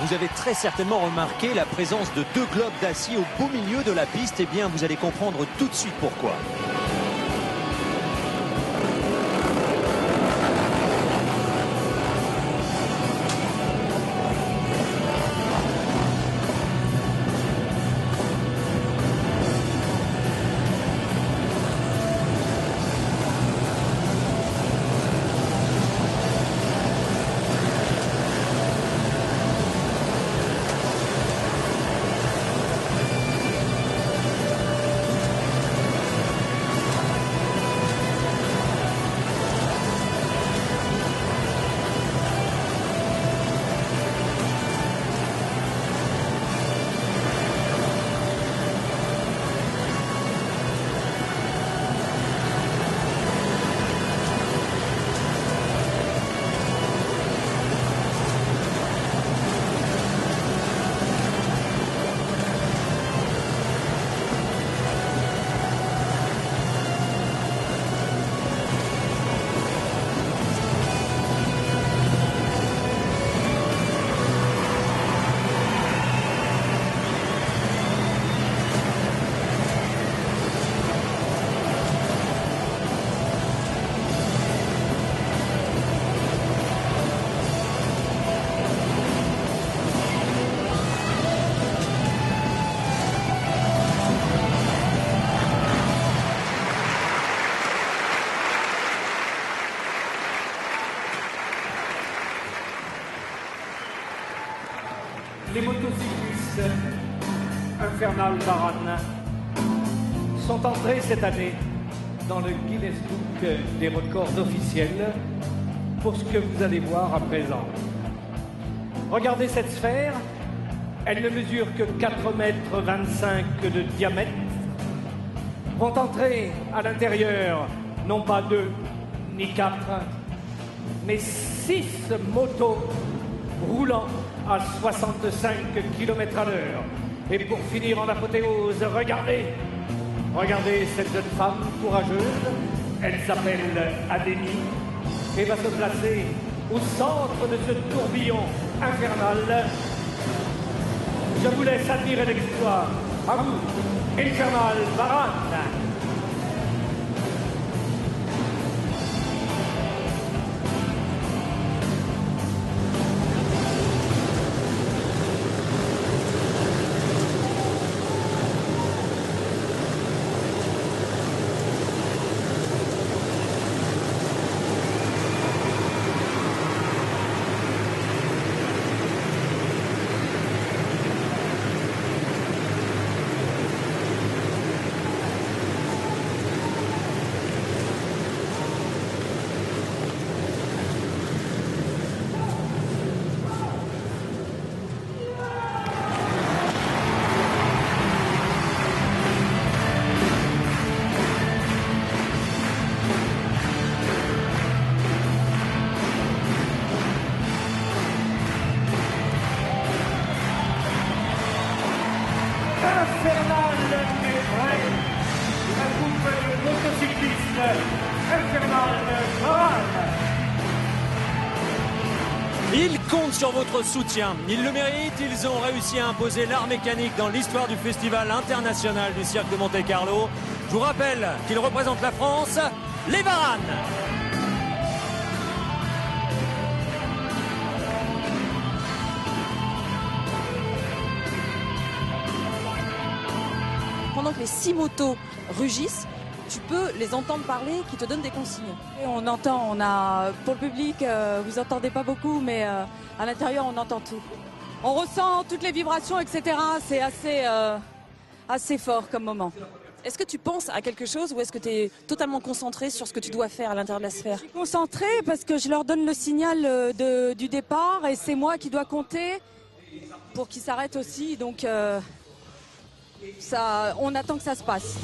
Vous avez très certainement remarqué la présence de 2 globes d'acier au beau milieu de la piste. Eh bien, vous allez comprendre tout de suite pourquoi. Les motocyclistes Infernal Baran sont entrés cette année dans le Guinness Book des records officiels pour ce que vous allez voir à présent. Regardez cette sphère, elle ne mesure que 4,25 m de diamètre. Vont entrer à l'intérieur non pas 2 ni 4, mais 6 motos roulant à 65 km à l'heure. Et pour finir en apothéose, regardez cette jeune femme courageuse. Elle s'appelle Adénie et va se placer au centre de ce tourbillon infernal. Je vous laisse admirer l'exploit. À vous, Infernal Baran. Infernal est vrai, la coupe de motocyclistes Infernal Baran. Ils comptent sur votre soutien. Ils le méritent. Ils ont réussi à imposer l'art mécanique dans l'histoire du Festival international du cirque de Monte-Carlo. Je vous rappelle qu'ils représentent la France, les Baran. Pendant que les 6 motos rugissent, tu peux les entendre parler qui te donnent des consignes. Et on entend, pour le public, vous entendez pas beaucoup, mais à l'intérieur on entend tout. On ressent toutes les vibrations, etc. C'est assez fort comme moment. Est-ce que tu penses à quelque chose ou est-ce que tu es totalement concentré sur ce que tu dois faire à l'intérieur de la sphère? Je suis concentré parce que je leur donne le signal du départ et c'est moi qui dois compter pour qu'ils s'arrêtent aussi. Donc on attend que ça se passe.